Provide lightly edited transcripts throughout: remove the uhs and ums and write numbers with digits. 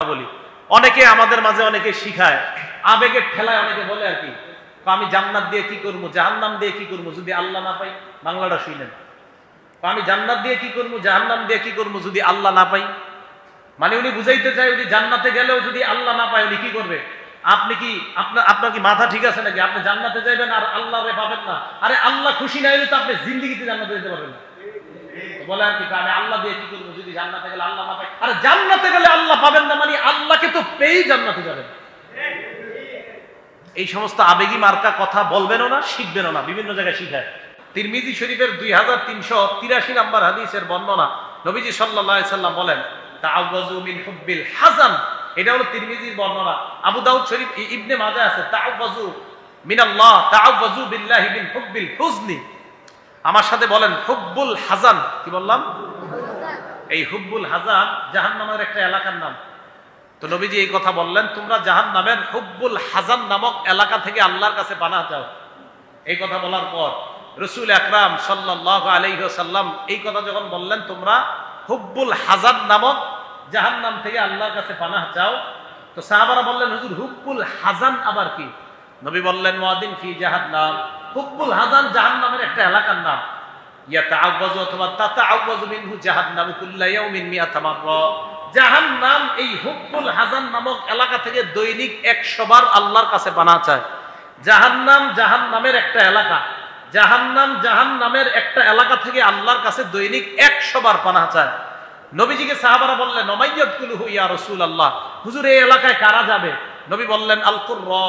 বলি, অনেকে আমাদের মাঝে অনেকে শিখায়, আবেগের ঠেলায় অনেকে বলে আর কি, আমি জান্নাত দিয়ে কি করবো, জাহান্নাম দিয়ে কি করবো যদি আল্লাহ না পাই। বাংলাটা শুনেন, আমি জান্নাত দিয়ে কি করবো, জাহান্নাম দিয়ে কি করবো যদি আল্লাহ না পাই। মানে উনি বুঝাইতে চাই উনি জান্নাতে গেলেও যদি আল্লাহ না পায় উনি কি করবে। আপনি কি আপনার কি মাথা ঠিক আছে নাকি? আপনি জান্নাতে যাইবেন আর আল্লাহরে পাবেন না? আরে আল্লাহ খুশি না হলে তো আপনি জিন্দেগিতে জান্নাতে যেতে পারবেন না। বলে আর কি, আমি আল্লাহ দিয়ে কি করবো যদি জান্নাতে গেলে আল্লাহ না পাই। আরে জান্নাতে গেলে আল্লাহ পাবেন না মানে আল্লাহকে তো পেয়েই জান্নাতে যাবেন। এই সমস্ত আবেগী মার্কা কথা বলবেনও না, শিখবেনও না, বিভিন্ন জায়গায় শিখায়। তিরমিজি শরীফের 2383 নম্বর হাদিসের বর্ণনা, নবীজি সাল্লাল্লাহু আলাইহি সাল্লাম বলেন, তাআওয়াযু মিন হুব্বিল হাযান। এটা হলো তিরমিজির বর্ণনা। আবু দাউদ শরীফ, ইবনে মাজাহ আছে, তাআওয়াযু মিনাল্লাহ, তাআওয়াযু বিল্লাহি মিন হুব্বিল হুজনি। আমার সাথে বলেন হুব্বুল হাযান। কি বললাম? এই হুব্বুল হাযান জাহান্নামের একটা এলাকার নাম। তো নবীজি এই কথা বললেন, তোমরা জাহান্নামের হুব্বুল হাযান নামক এলাকা থেকে আল্লাহর কাছে পানাহ চাও। এই কথা বলার পর রাসূল আকরাম সাল্লাল্লাহু আলাইহি ওয়াসাল্লাম এই কথা যখন বললেন, তোমরা হুব্বুল হাযান নামক জাহান্নাম থেকে আল্লাহর কাছে পানাহ চাও, তো সাহাবারা বললেন, হুজুর হুব্বুল হাযান আবার কি? নবী বললেন, ওয়াদিন ফি জাহান্নাম। হুব্বুল হাযান জাহান্নামের একটা এলাকার নাম। ইয়াতাআওয়াযু অথবা তাতাআওয়াযু মিনহু জাহান্নামু কুল্লা ইয়াউমিন মিআতা মাররা। জাহান্নাম এই হুব্বুল হাযান নামক এলাকা থেকে দৈনিক 100 বার আল্লাহর কাছে পানাহ চায়। জাহান্নামের একটা এলাকা, জাহান্নামের একটা এলাকা থেকে আল্লাহর কাছে দৈনিক 100 বার পানাহ চায়। নবীজিকে সাহাবারা বললেন, ওমাইয়াদকুলহু ইয়া রাসূলুল্লাহ, হুজুর এই এলাকায় কারা যাবে? নবী বললেন, আল কুররা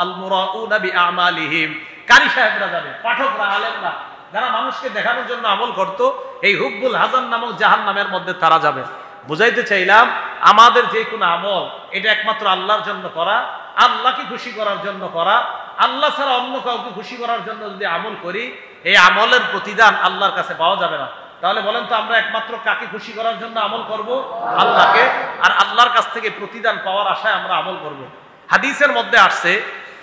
আল মুরাউনা বিআমালিহিম, কারি সাহেবরা যাবে, পাঠকরা, আলেমরা, যারা মানুষকে দেখানোর জন্য আমল করত, এই হুব্বুল হাযান নামক জাহান্নামের মধ্যে তারা যাবে। বুঝাইতে চাইলাম, আমাদের যে কোনো আমল এটা একমাত্র আল্লাহর জন্য করা, আল্লাহকে খুশি করার জন্য করা। আল্লাহ ছাড়া অন্য কাউকে খুশি করার জন্য যদি আমল করি, এই আমলের প্রতিদান আল্লাহর কাছে পাওয়া যাবে না। তাহলে বলেন তো, আমরা একমাত্র কাকে খুশি করার জন্য আমল করব? আল্লাহকে। আর আল্লাহর কাছ থেকে প্রতিদান পাওয়ার আশায় আমরা আমল করব। হাদিসের মধ্যে আসছে,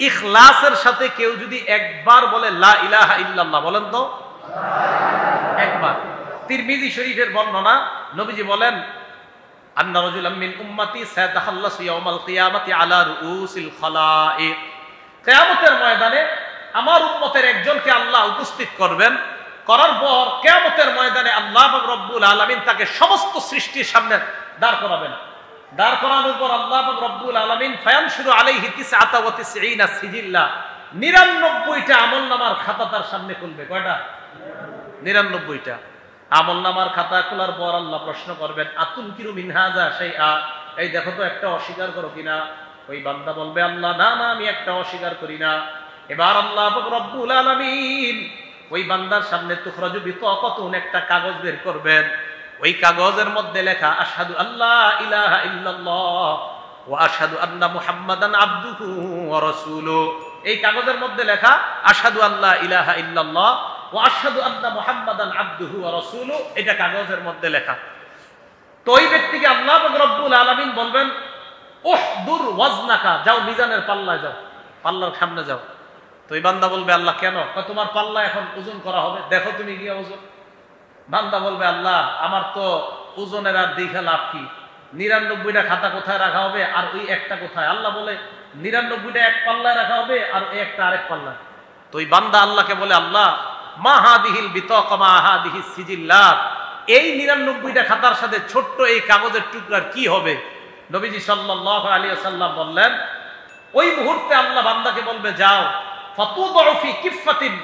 ইখলাসের সাথে কেউ যদি একবার বলে লা ইলাহা ইল্লাল্লাহ, বলেন তো একবার। তিরমিজি শরীফের বর্ণনা, নবীজি বলেন, আন্না রাজুলাম মিন উম্মতি সায়াতাখাল্লাসু ইয়াউমাল কিয়ামাতি আলা রুউসিল খালাইক। কিয়ামতের ময়দানে আমার উম্মতের একজনকে আল্লাহ উপস্থিত করবেন, করার পর কিয়ামতের ময়দানে আল্লাহ পাক রব্বুল আলামিন তাকে সমস্ত সৃষ্টির সামনে দাঁড় করাবেন। দাঁড় করানোর পর আল্লাহ পাক রব্বুল আলামিন ফায়ানশুরু আলাইহি 99 সিজিল্লা, 99টা আমলনামার খাতা তার সামনে খুলবে। কয়টা? 99টা আমলনামার খাতা খোলার পর আল্লাহ প্রশ্ন করবেন, আতুনকিরু মিন হাযা শাইআ, এই দেখো তো একটা অস্বীকার করো কিনা? ওই বান্দা বলবে, আল্লাহ না না, আমি একটা অস্বীকার করি না। এবার আল্লাহ পাক রব্বুল আলামিন ওই বান্দার সামনে তুখরাজু বিতাকাতুন, একটা কাগজ বের করবেন। ওই কাগজের মধ্যে লেখা, আশহাদু আল্লা ইলাহা ইল্লাল্লাহ ওয়া আশহাদু আন্না মুহাম্মাদান আবদুহু ওয়া রাসূলুহু। এই কাগজের মধ্যে লেখা, আশহাদু আল্লা ইলাহা ইল্লাল্লাহ ওয়া আশহাদু আন্না মুহাম্মাদান আবদুহু ওয়া রাসূলুহু, এটা কাগজের মধ্যে লেখা। তো ওই ব্যক্তিকে আল্লাহ পাক রব্বুল আলামিন বলবেন, উহদুর ওয়াজনাকা, যাও মিজানের পাল্লায় যাও, পাল্লার সামনে যাও। তো এই বান্দা বলবে, আল্লাহ কেন? তোমার পাল্লা এখন ওজন করা হবে, দেখো তুমি গিয়ে ওজন। বান্দা বলবে, আল্লাহ আমার তো ওজনের আর দেখে লাভ কি? 99টা খাতা কোথায় রাখা হবে আর ওই একটা কোথায়? আল্লাহ বলে, 99টা এক পাল্লায় রাখা হবে আর ওই একটা আরেক পাল্লায়। তো ওই বান্দা আল্লাহকে বলে, আল্লাহ মা হাদিহিল বিতাকা মা হাদিহিস সিজিল্লাত, এই 99টা খাতার সাথে ছোট্ট এই কাগজের টুকরার কি হবে? নবীজি সাল্লাল্লাহু আলাইহি ওয়াসাল্লাম বললেন, ওই মুহূর্তে আল্লাহ বান্দাকে বলবে, যাও ফাতুদউ ফি কিফাতিন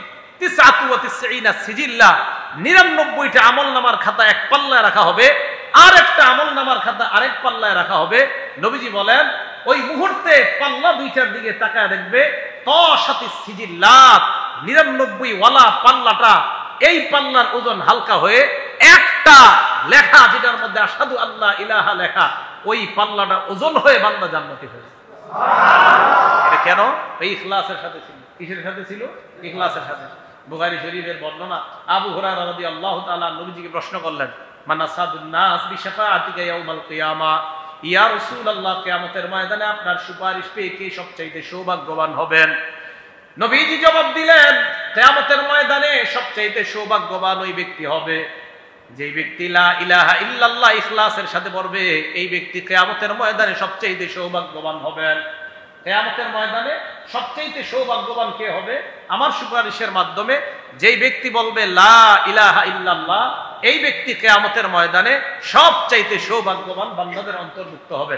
99 সিজিল্লা, 99টা আমলনামার খাতা এক পাল্লায় রাখা হবে, আর একটা আমলনামার খাতা আরেক পাল্লায় রাখা হবে। নবীজি বলেন, ওই মুহূর্তে পাল্লা দুইটার দিকে তাকায় দেখবে, তাশাতিস সিজিল্লাত, 99 ওয়ালা পাল্লাটা, এই পাল্লার ওজন হালকা হয়ে একটা লেখা যেটার মধ্যে আশহাদু আল্লাহ ইলাহা লেখা, ওই পাল্লাটা ওজন হয়ে বান্দা জান্নাতি হয়ে। এটা কেন? এই ইখলাসের সাথে ছিল। কিসের সাথে ছিল? ইখলাসের সাথে। বুখারী শরীফের বর্ণনা, আবু হুরায়রা রাদিয়াল্লাহু তাআলা নবীজিকে প্রশ্ন করলেন, মান আসাদুন নাস বিশাফাআতিকা ইয়াউমাল কিয়ামা, ইয়া রাসূলুল্লাহ, কিয়ামতের ময়দানে আপনার সুপারিশ পেয়ে কে সবচেয়ে সৌভাগ্যবান হবেন? নবীজি জবাব দিলেন, কিয়ামতের ময়দানে সবচেয়ে সৌভাগ্যবান ওই ব্যক্তি হবে যেই ব্যক্তি লা ইলাহা ইল্লাল্লাহ ইখলাসের সাথে পড়বে, এই ব্যক্তি কিয়ামতের ময়দানে সবচেয়ে সৌভাগ্যবান হবেন। কিয়ামতের ময়দানে সবচেয়ে সৌভাগ্যবান কে হবে? আমার সুপারিশের মাধ্যমে যেই ব্যক্তি বলবে লা ইলাহা ইল্লাল্লাহ, এই ব্যক্তি কিয়ামতের ময়দানে সবচেয়ে সৌভাগ্যবান বান্দাদের অন্তর্ভুক্ত হবে।